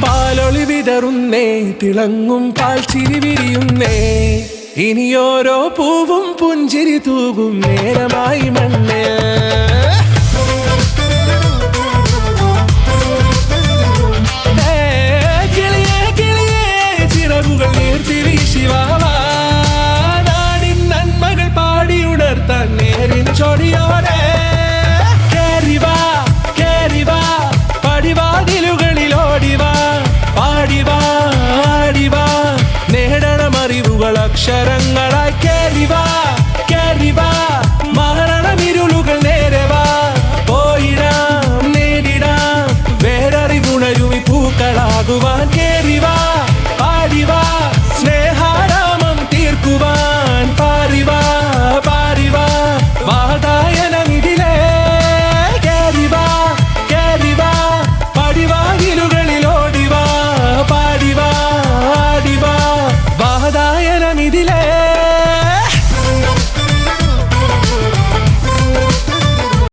പാലൊളി വിതറുന്നേ, തിളങ്ങും പാൽ ചിരി വിരിയുന്നേ, ഇനിയോരോ പൂവും പുഞ്ചിരി തൂകും നേരമായി മണ്ണ്. കിളിയേ കിളിയേ ചിറകുകൾ നീർത്തി വീശിവാവാ, നാടിൻ നന്മകൾ പാടിയുണർത്താൻ നേരിൻ ചൊടിയോടെ. കേറിവാ കേറിവാ പടിവാതിലുകളിൽ ഓടിവാ, പാടിവാ ആടിവാ നേടണമറിവുകൾ അക്ഷരങ്ങളായി. കേറിവാ കേറിവാ